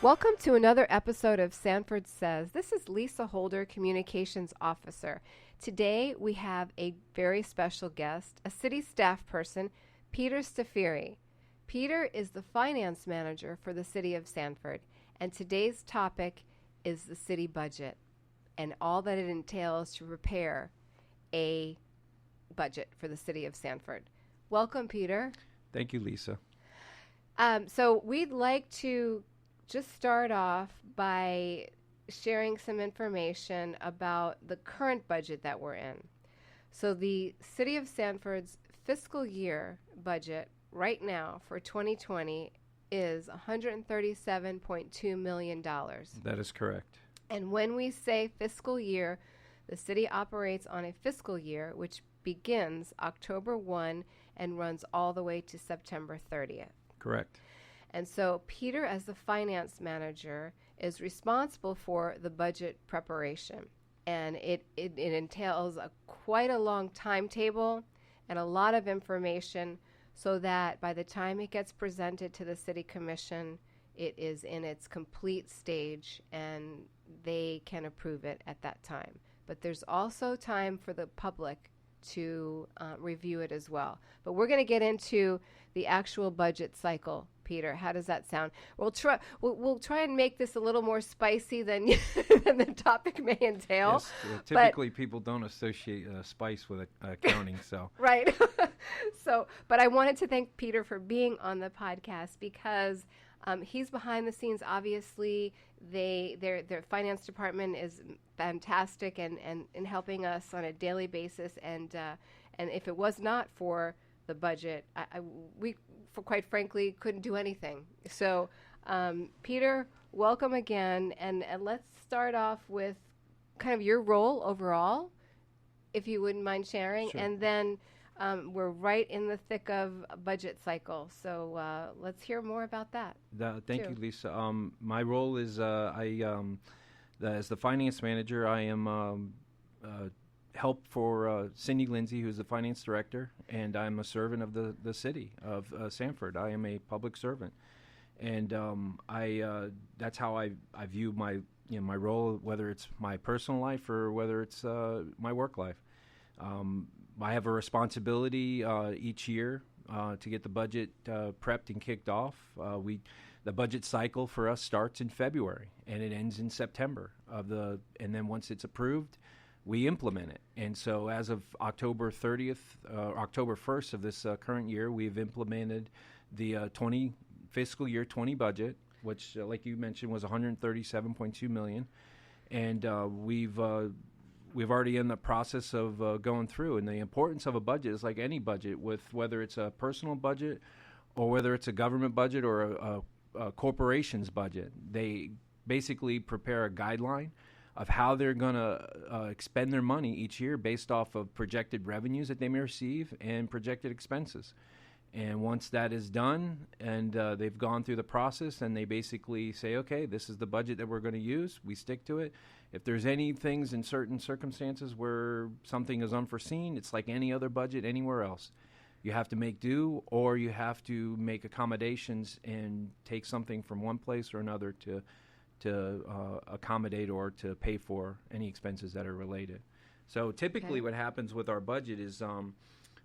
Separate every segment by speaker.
Speaker 1: Welcome to another episode of Sanford Says. This is Lisa Holder, Communications Officer. Today we have a very special guest, a city staff person, Peter Staffieri. Peter is the finance manager for the City of Sanford, and today's topic is the city budget and all that it entails to prepare a budget for the City of Sanford. Welcome, Peter.
Speaker 2: Thank you, Lisa.
Speaker 1: So we'd like to just start off by sharing some information about the current budget that we're in. So the City of Sanford's fiscal year budget right now for 2020 is $137.2 million.
Speaker 2: That is correct.
Speaker 1: And when we say fiscal year, the city operates on a fiscal year which begins October 1 and runs all the way to September 30th.
Speaker 2: Correct.
Speaker 1: And so Peter, as the finance manager, is responsible for the budget preparation. And it entails quite a long timetable and a lot of information so that by the time it gets presented to the City Commission, it is in its complete stage and they can approve it at that time. But there's also time for the public to review it as well. But we're going to get into the actual budget cycle. Peter, how does that sound? We'll try and make this a little more spicy than than the topic may entail.
Speaker 2: Yes, typically people don't associate spice with accounting, so
Speaker 1: right. But I wanted to thank Peter for being on the podcast because he's behind the scenes. Obviously, their finance department is fantastic and in helping us on a daily basis. And if it was not for the budget, we quite frankly couldn't do anything. So, Peter, welcome again, and let's start off with kind of your role overall, if you wouldn't mind sharing,
Speaker 2: Sure.
Speaker 1: And then we're right in the thick of a budget cycle. So let's hear more about that.
Speaker 2: Thank you, Lisa. My role is as the finance manager, I am help for Cindy Lindsay, who's the finance director, and I'm a servant of the city of Sanford. I am a public servant, and that's how I view my role, whether it's my personal life or whether it's my work life. I have a responsibility each year to get the budget prepped and kicked off. The budget cycle for us starts in February and it ends in September and then once it's approved, we implement it. And so as of October 1st of this current year, we've implemented the fiscal year 20 budget, which, like you mentioned, was $137.2 million. And we've already in the process of going through. And the importance of a budget is like any budget, with whether it's a personal budget or whether it's a government budget or a corporation's budget. They basically prepare a guideline of how they're going to expend their money each year based off of projected revenues that they may receive and projected expenses. And once that is done and they've gone through the process, and they basically say, okay, this is the budget that we're going to use, we stick to it. If there's any things in certain circumstances where something is unforeseen, it's like any other budget anywhere else. You have to make do, or you have to make accommodations and take something from one place or another to accommodate or to pay for any expenses that are related. So typically what happens with our budget is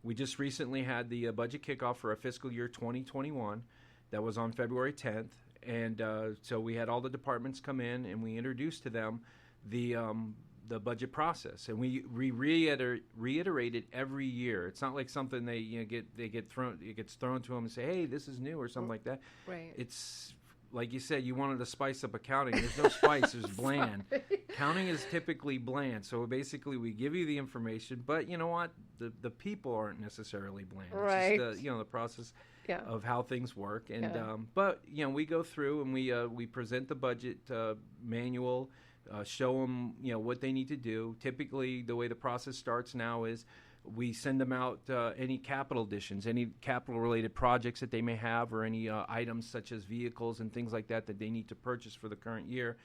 Speaker 2: we just recently had the budget kickoff for our fiscal year 2021 that was on February 10th. And so we had all the departments come in and we introduced to them the budget process. And we reiterated every year. It's not like something it gets thrown to them and say, hey, this is new or something like that.
Speaker 1: Right.
Speaker 2: It's like you said, you wanted to spice up accounting. There's no spice. There's bland. Accounting is typically bland. So basically, we give you the information, but you know what? The people aren't necessarily bland.
Speaker 1: Right.
Speaker 2: It's just the process of how things work. And but we go through and we present the budget manual, show them what they need to do. Typically, the way the process starts now is we send them out any capital additions, any capital-related projects that they may have, or any items such as vehicles and things like that they need to purchase for the current year.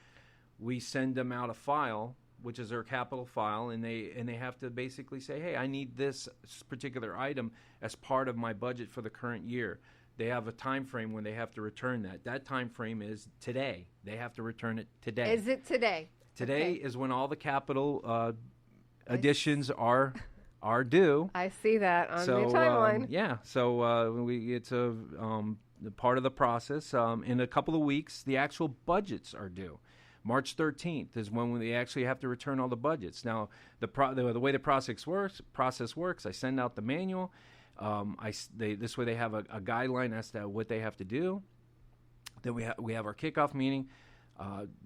Speaker 2: We send them out a file, which is their capital file, and they have to basically say, hey, I need this particular item as part of my budget for the current year. they have a time frame when they have to return that. That time frame is today. They have to return it today.
Speaker 1: Is it today?
Speaker 2: Today
Speaker 1: Okay.
Speaker 2: is when all the capital additions are due.
Speaker 1: I see that on
Speaker 2: So
Speaker 1: the timeline.
Speaker 2: yeah, so it's a part of the process. In a couple of weeks, the actual budgets are due. March 13th is when we actually have to return all the budgets. Now, the way the process works, I send out the manual. This way they have a guideline as to what they have to do. Then we have our kickoff meeting.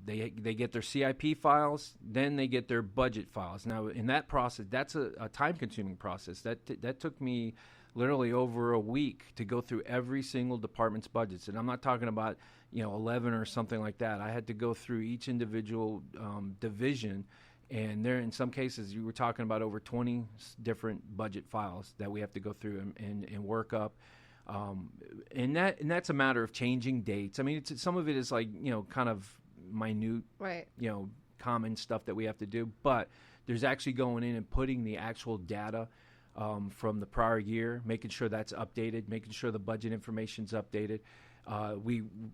Speaker 2: They get their CIP files, then they get their budget files. Now, in that process, that's a time-consuming process. That took me literally over a week to go through every single department's budgets, and I'm not talking about 11 or something like that. I had to go through each individual division, and there, in some cases, you were talking about over 20 different budget files that we have to go through and work up. And that's a matter of changing dates. I mean, some of it is like, kind of minute,
Speaker 1: Right.
Speaker 2: Common stuff that we have to do. But there's actually going in and putting the actual data from the prior year, making sure that's updated, making sure the budget information's updated.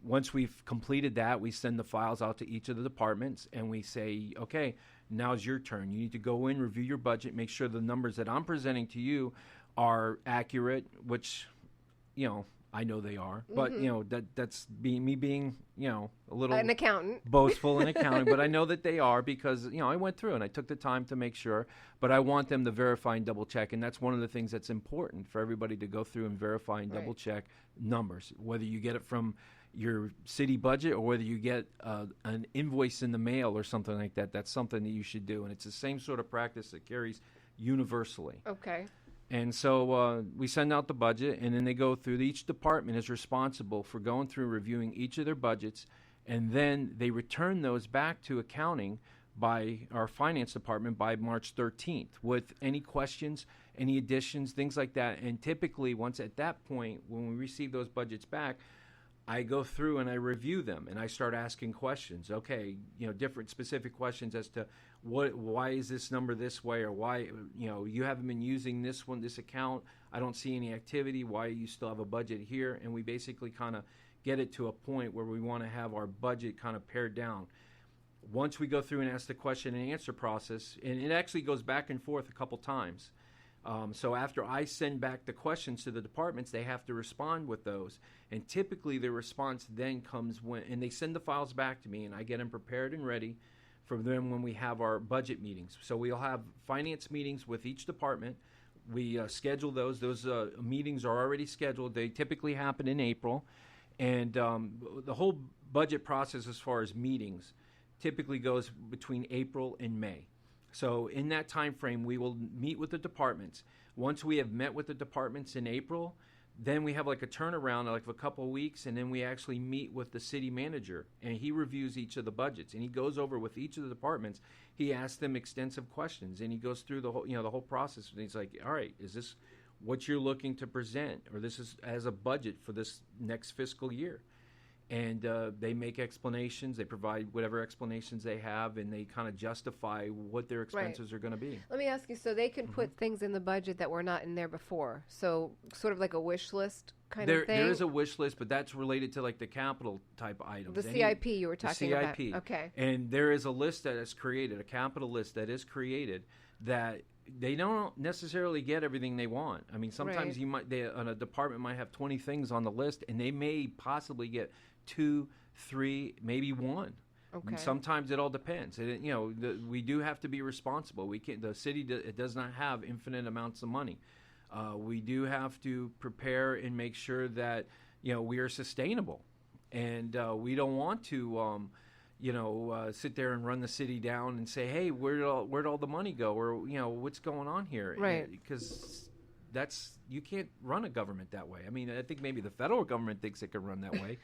Speaker 2: Once we've completed that, we send the files out to each of the departments, and we say, okay, now's your turn. You need to go in, review your budget, make sure the numbers that I'm presenting to you are accurate, which I know they are, but that's me being a little
Speaker 1: An accountant.
Speaker 2: boastful in accounting, but I know that they are because I went through and I took the time to make sure. But I want them to verify and double check, and that's one of the things that's important for everybody to go through and verify and double check numbers, whether you get it from your city budget or whether you get an invoice in the mail or something like that. That's something that you should do, and it's the same sort of practice that carries universally.
Speaker 1: Okay.
Speaker 2: And so we send out the budget, and then they go through. Each department is responsible for going through, reviewing each of their budgets, and then they return those back to accounting by our finance department by March 13th with any questions, any additions, things like that. And typically, once at that point, when we receive those budgets back, I go through and I review them, and I start asking questions. Okay, different specific questions as to why is this number this way, or why you haven't been using this account. I don't see any activity. Why you still have a budget here? And we basically kind of get it to a point where we want to have our budget kind of pared down. Once we go through and ask the question and answer process, and it actually goes back and forth a couple times. So after I send back the questions to the departments, they have to respond with those. And typically the response then comes and they send the files back to me, and I get them prepared and ready for them when we have our budget meetings. So we'll have finance meetings with each department. We schedule those. Those meetings are already scheduled. They typically happen in April. And the whole budget process as far as meetings typically goes between April and May. So in that time frame, we will meet with the departments. Once we have met with the departments in April, then we have like a turnaround, like a couple of weeks, and then we actually meet with the city manager, and he reviews each of the budgets, and he goes over with each of the departments. He asks them extensive questions, and he goes through the whole process. And he's like, all right, is this what you're looking to present, or this is as a budget for this next fiscal year? And they make explanations. They provide whatever explanations they have, and they kind of justify what their expenses are going to be.
Speaker 1: Let me ask you, so they can put things in the budget that were not in there before. So sort of like a wish list kind of thing?
Speaker 2: There is a wish list, but that's related to like the capital type items.
Speaker 1: The CIP you were talking about.
Speaker 2: The CIP.
Speaker 1: Okay.
Speaker 2: And there is a list that is created, a capital list that is created that they don't necessarily get everything they want. I mean, sometimes a department might have 20 things on the list, and they may possibly get 2, 3, maybe 1.
Speaker 1: Okay.
Speaker 2: And sometimes it all depends. We do have to be responsible. The city it does not have infinite amounts of money. We do have to prepare and make sure that we are sustainable, and we don't want to sit there and run the city down and say, hey, where'd all the money go, or what's going on here?
Speaker 1: Right.
Speaker 2: Because you can't run a government that way. I mean, I think maybe the federal government thinks it can run that way.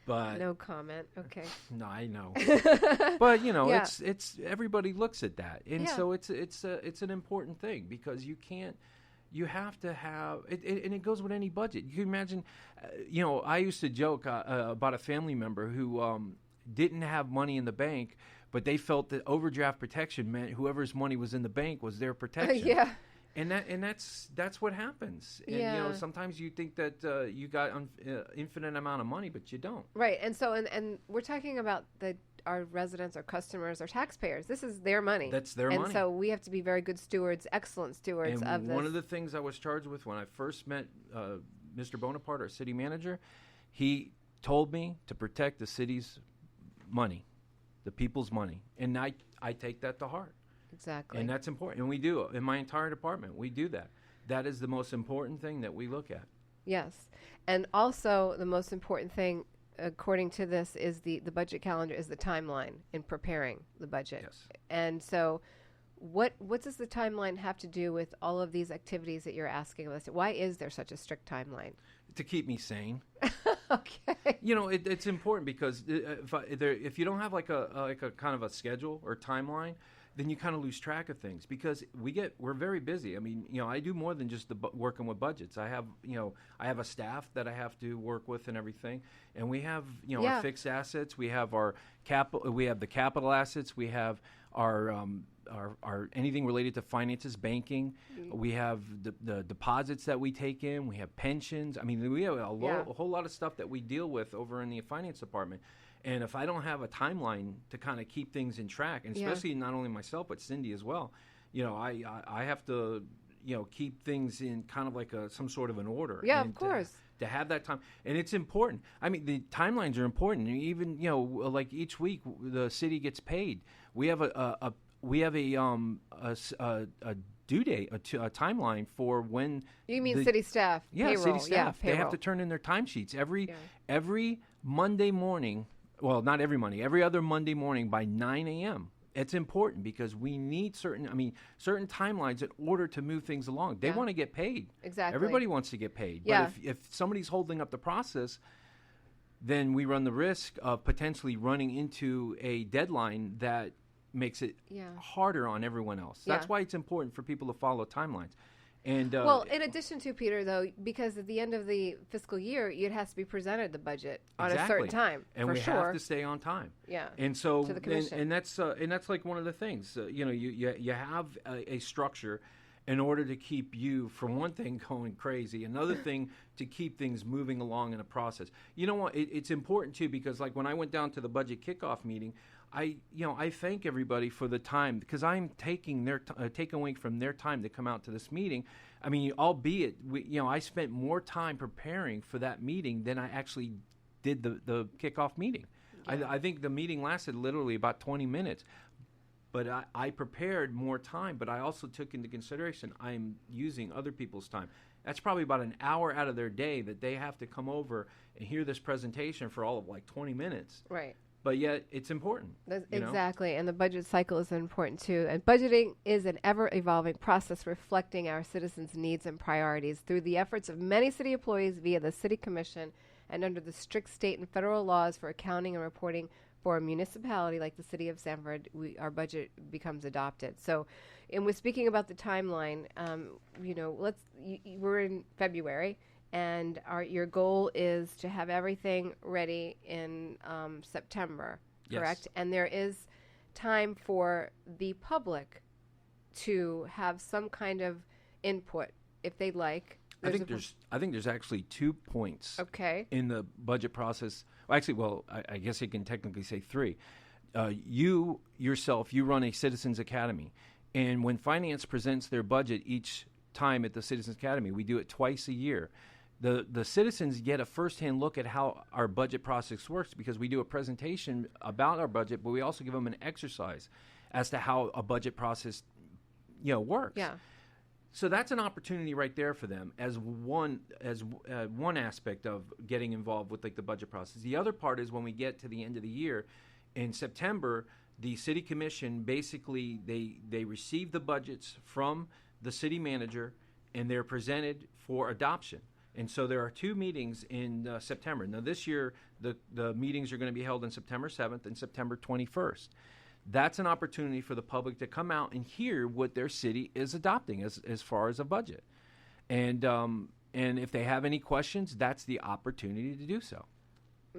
Speaker 2: But
Speaker 1: no comment. Okay.
Speaker 2: No, I know. But it's everybody looks at that, and so it's an important thing, because you have to have it, and it goes with any budget. You can imagine, I used to joke about a family member who didn't have money in the bank, but they felt that overdraft protection meant whoever's money was in the bank was their protection.
Speaker 1: Yeah.
Speaker 2: And that's what happens. And
Speaker 1: Yeah.
Speaker 2: you know, sometimes you think that you got infinite amount of money, but you don't.
Speaker 1: Right. And so and we're talking about our residents, our customers, our taxpayers. This is their money.
Speaker 2: That's their
Speaker 1: and
Speaker 2: money.
Speaker 1: And so we have to be very good stewards, excellent stewards
Speaker 2: and
Speaker 1: of this.
Speaker 2: One of the things I was charged with when I first met Mr. Bonaparte, our city manager, he told me to protect the city's money, the people's money. And I take that to heart.
Speaker 1: Exactly.
Speaker 2: And that's important. And we do. In my entire department, we do that. That is the most important thing that we look at.
Speaker 1: Yes. And also the most important thing, according to this, is the budget calendar, is the timeline in preparing the budget.
Speaker 2: Yes.
Speaker 1: And so what does the timeline have to do with all of these activities that you're asking of us? Why is there such a strict timeline?
Speaker 2: To keep me sane.
Speaker 1: Okay.
Speaker 2: You know, it's important because if you don't have like a kind of a schedule or timeline, then you kind of lose track of things because we're very busy. I mean, you know, I do more than just working with budgets. I have a staff that I have to work with and everything, and we have our fixed assets. We have our capital. We have the capital assets. We have our anything related to finances, banking. We have the deposits that we take in. We have pensions. I mean, we have a whole lot of stuff that we deal with over in the finance department. And if I don't have a timeline to kind of keep things in track, and especially not only myself but Cindy as well, you know, I have to keep things in kind of like some sort of an order.
Speaker 1: Yeah, of course.
Speaker 2: To have that time, and it's important. I mean, the timelines are important. Even like each week, the city gets paid. We have a due date, a timeline for when.
Speaker 1: You mean city staff?
Speaker 2: Yeah,
Speaker 1: payroll.
Speaker 2: city staff.
Speaker 1: Yeah,
Speaker 2: they have to turn in their timesheets every Monday morning. Well, not every Monday. Every other Monday morning by 9 a.m. It's important because we need certain timelines in order to move things along. They want to get paid.
Speaker 1: Exactly.
Speaker 2: Everybody wants to get paid.
Speaker 1: Yeah.
Speaker 2: But if somebody's holding up the process, then we run the risk of potentially running into a deadline that makes it harder on everyone else. That's why it's important for people to follow timelines. And
Speaker 1: well, in addition to, Peter, though, because at the end of the fiscal year, it has to be presented, the budget, on a certain time.
Speaker 2: And we have to stay on time.
Speaker 1: Yeah.
Speaker 2: And so,
Speaker 1: to the commission.
Speaker 2: and that's like one of the things. You have a structure in order to keep you, for one thing, going crazy. Another thing, to keep things moving along in a process. You know what? It's important too, because like when I went down to the budget kickoff meeting, I thank everybody for the time, because I'm taking away from their time to come out to this meeting. I mean, albeit I spent more time preparing for that meeting than I actually did the kickoff meeting. Yeah. I think the meeting lasted literally about 20 minutes, but I prepared more time. But I also took into consideration I'm using other people's time. That's probably about an hour out of their day that they have to come over and hear this presentation for all of like 20 minutes.
Speaker 1: Right.
Speaker 2: But yet, it's important.
Speaker 1: Exactly, and the budget cycle is important too. And budgeting is an ever-evolving process reflecting our citizens' needs and priorities through the efforts of many city employees via the City Commission and under the strict state and federal laws for accounting and reporting for a municipality like the City of Sanford. Our budget becomes adopted. So, and we're speaking about the timeline. We're in February. And your goal is to have everything ready in September, correct? Yes. And there is time for the public to have some kind of input if they'd like.
Speaker 2: I think there's actually 2 points.
Speaker 1: Okay.
Speaker 2: In the budget process. Well, I guess you can technically say 3. You yourself, you run a Citizens Academy, and when finance presents their budget each time at the Citizens Academy, we do it twice a year. The citizens get a firsthand look at how our budget process works, because we do a presentation about our budget, but we also give them an exercise as to how a budget process, works.
Speaker 1: Yeah.
Speaker 2: So that's an opportunity right there for them as one aspect of getting involved with like the budget process. The other part is when we get to the end of the year in September, the City Commission basically they receive the budgets from the city manager and they're presented for adoption. And so there are 2 meetings in September. Now, this year, the meetings are going to be held on September 7th and September 21st. That's an opportunity for the public to come out and hear what their city is adopting as far as a budget. And if they have any questions, that's the opportunity to do so.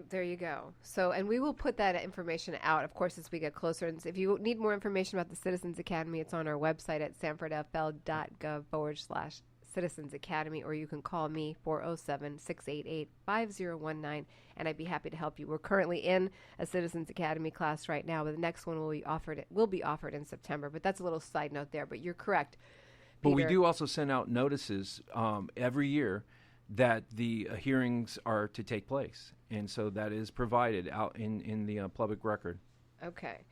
Speaker 1: There you go. So, and we will put that information out, of course, as we get closer. And if you need more information about the Citizens Academy, it's on our website at sanfordfl.gov/Citizens Academy, or you can call me 407-688-5019, and I'd be happy to help you. We're currently in a Citizens Academy class right now, but the next one will be offered in September. But that's a little side note there. But you're correct,
Speaker 2: But we
Speaker 1: Peter.
Speaker 2: do also send out notices every year that the hearings are to take place. And so that is provided out in the public record.
Speaker 1: Okay.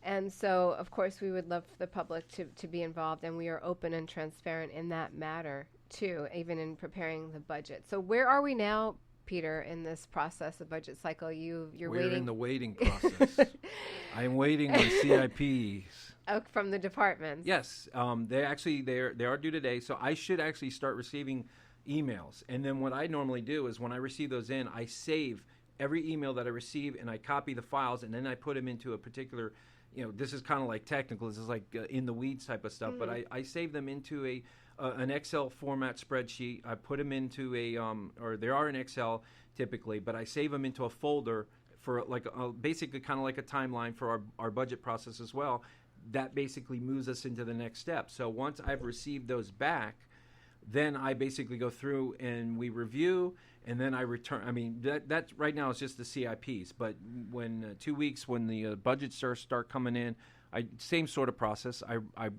Speaker 1: And so, of course, we would love for the public to be involved, and we are open and transparent in that matter, too, even in preparing the budget. So where are we now, Peter, in this process of budget cycle? You're
Speaker 2: We're
Speaker 1: waiting.
Speaker 2: in the waiting process. I'm waiting on CIPs.
Speaker 1: Oh, from the departments.
Speaker 2: Yes, they are due today, so I should actually start receiving emails. And then what I normally do is when I receive those in, I save every email that I receive and I copy the files, and then I put them into a particular, this is kind of like technical, this is like in the weeds type of stuff, but I save them into an Excel format spreadsheet. I put them into or they are in Excel typically, but I save them into a folder for basically kind of like a timeline for our budget process as well. That basically moves us into the next step. So once I've received those back, then I basically go through and we review, and then I return. I mean, that right now is just the CIPs. But when 2 weeks, when the budgets start coming in, same sort of process. I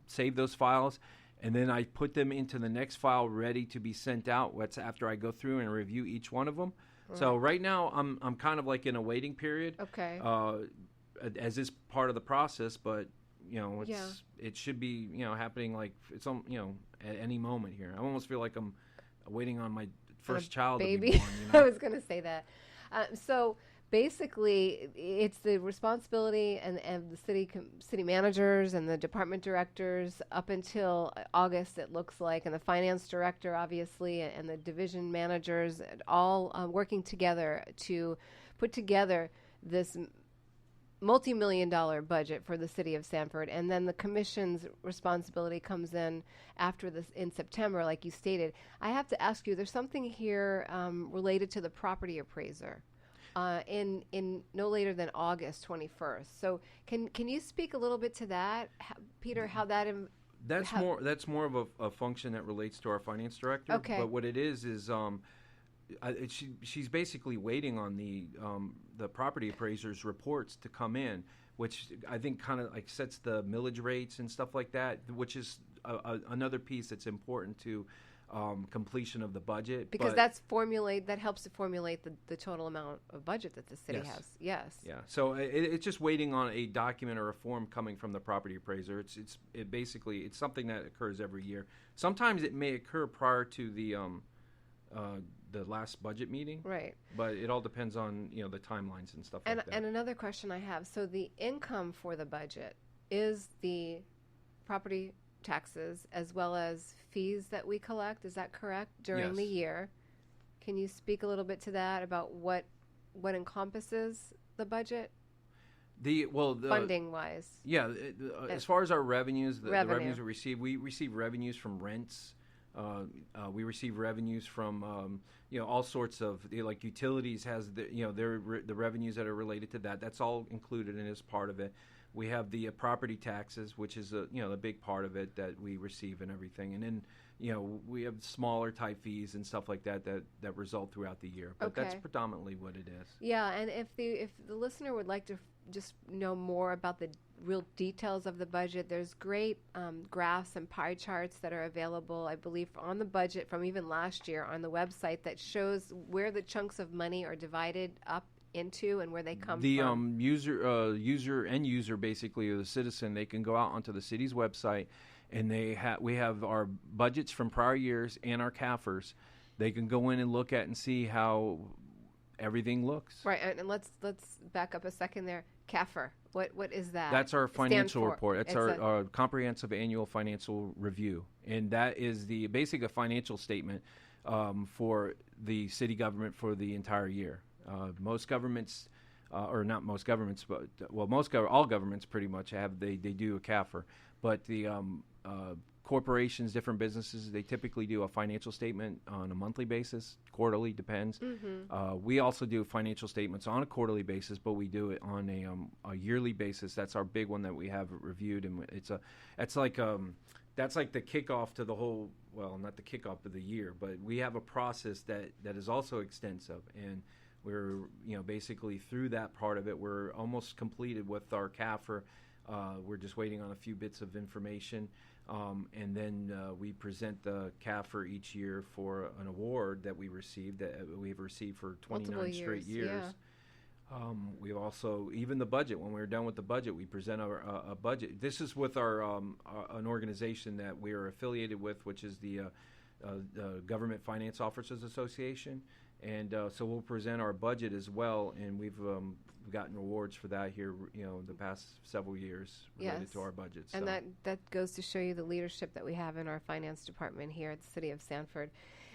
Speaker 2: save those files, and then I put them into the next file ready to be sent out. That's after I go through and review each one of them. Right. So right now I'm kind of like in a waiting period.
Speaker 1: Okay.
Speaker 2: As is part of the process, but it should be happening like it's at any moment here. I almost feel like I'm waiting on my first child
Speaker 1: baby.
Speaker 2: to be born.
Speaker 1: I was going to say that. So basically, it's the responsibility and the city managers and the department directors up until August, it looks like, and the finance director, obviously, and the division managers, all working together to put together this multi-million-dollar budget for the city of Sanford, and then the commission's responsibility comes in after this in September, like you stated. I have to ask you, there's something here related to the property appraiser in no later than August 21st. So can you speak a little bit to that, Peter? How that
Speaker 2: that's more of a function that relates to our finance director.
Speaker 1: Okay.
Speaker 2: But what it is she's basically waiting on the property appraiser's reports to come in, which I think kind of like sets the millage rates and stuff like that, which is another piece that's important to completion of the budget.
Speaker 1: Because that helps to formulate the total amount of budget that the city has. Yes.
Speaker 2: Yeah. So it's just waiting on a document or a form coming from the property appraiser. It's something that occurs every year. Sometimes it may occur prior to the last budget meeting,
Speaker 1: right?
Speaker 2: But it all depends on the timelines and stuff like that.
Speaker 1: And another question I have: so the income for the budget is the property taxes as well as fees that we collect. Is that correct during the year? Can you speak a little bit to that about what encompasses the budget? Funding wise,
Speaker 2: as far as our revenues, the revenues we receive revenues from rents. We receive revenues from all sorts of like utilities has the revenues that are related to that. That's all included in as part of it. We have the property taxes, which is a big part of it that we receive and everything. And then we have smaller type fees and stuff like that result throughout the year. But that's predominantly what it is.
Speaker 1: Yeah, and if the listener would like to just know more about the real details of the budget, there's great graphs and pie charts that are available, I believe, on the budget from even last year on the website that shows where the chunks of money are divided up into and where they come from.
Speaker 2: The end user basically, or the citizen, they can go out onto the city's website, and we have our budgets from prior years and our CAFRs. They can go in and look at and see how everything looks.
Speaker 1: Right, and let's back up a second there. CAFR, what is that?
Speaker 2: That's our financial report. It's our comprehensive annual financial review, and that is the basic financial statement for the city government for the entire year. Most governments, or not most governments, but all governments pretty much they do a CAFR, but the corporations, different businesses, they typically do a financial statement on a monthly basis, quarterly, depends. We also do financial statements on a quarterly basis, but we do it on a yearly basis. That's our big one that we have reviewed, and that's like the kickoff to the whole. Well, not the kickoff of the year, but we have a process that is also extensive, and we're basically through that part of it. We're almost completed with our CAFR. We're just waiting on a few bits of information. And then we present the CAFR each year for an award that we've received for 29 straight years. Yeah. We also, even the budget, when we're done with the budget, we present a budget. This is with our an organization that we are affiliated with, which is the Government Finance Officers Association. And so we'll present our budget as well, and we've gotten awards for that here, the past several years related to our budget.
Speaker 1: And that goes to show you the leadership that we have in our finance department here at the City of Sanford.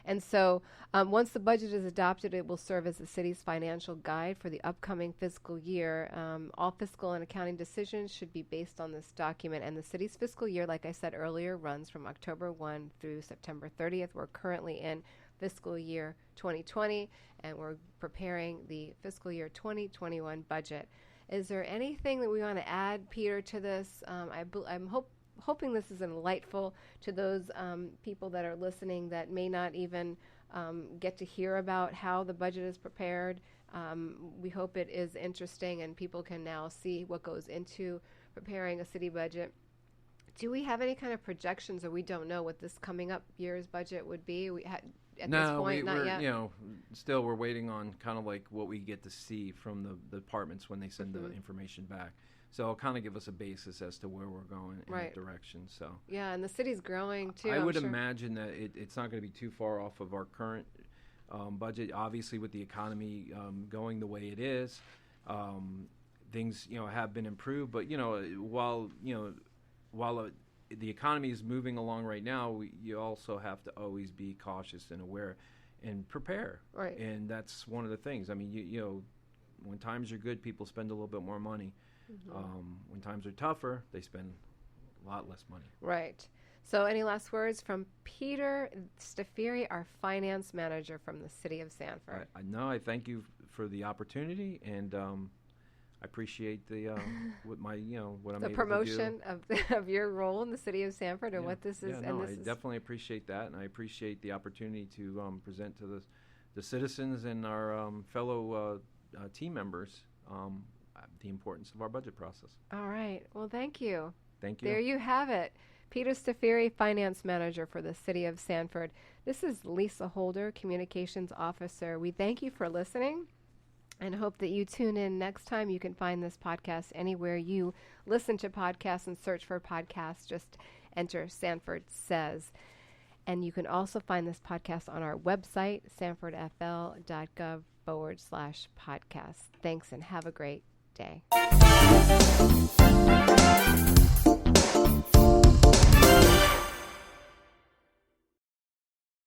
Speaker 1: And so once the budget is adopted, it will serve as the city's financial guide for the upcoming fiscal year. All fiscal and accounting decisions should be based on this document. And the city's fiscal year, like I said earlier, runs from October 1 through September 30th. We're currently in fiscal year 2020, and we're preparing the fiscal year 2021 budget. Is there anything that we want to add, Peter, to this? I'm hoping this is delightful to those people that are listening that may not even get to hear about how the budget is prepared. We hope it is interesting and people can now see what goes into preparing a city budget. Do we have any kind of projections, or we don't know what this coming up year's budget would be? At this point, not yet.
Speaker 2: Still we're waiting on kind of like what we get to see from the departments when they send the information back. So it'll kind of give us a basis as to where we're going in that direction. So
Speaker 1: yeah, and the city's growing too.
Speaker 2: I would imagine that it's not going to be too far off of our current budget. Obviously, with the economy going the way it is, things have been improved. But while the economy is moving along right now, you also have to always be cautious and aware and prepare.
Speaker 1: Right.
Speaker 2: And that's one of the things. I mean, when times are good, people spend a little bit more money. When times are tougher, they spend a lot less money.
Speaker 1: Right. So any last words from Peter Staffieri, our finance manager from the City of Sanford?
Speaker 2: I thank you for the opportunity, and I appreciate the what I'm able
Speaker 1: promotion
Speaker 2: to do.
Speaker 1: of your role in the City of Sanford and what this is.
Speaker 2: Yeah, I definitely appreciate that, and I appreciate the opportunity to present to the citizens and our fellow team members the importance of our budget process.
Speaker 1: All right. Well, thank you.
Speaker 2: Thank you.
Speaker 1: There you have it. Peter Staffieri, Finance Manager for the City of Sanford. This is Lisa Holder, Communications Officer. We thank you for listening and hope that you tune in next time. You can find this podcast anywhere you listen to podcasts and search for podcasts. Just enter Sanford Says. And you can also find this podcast on our website, sanfordfl.gov/podcast. Thanks and have a great day.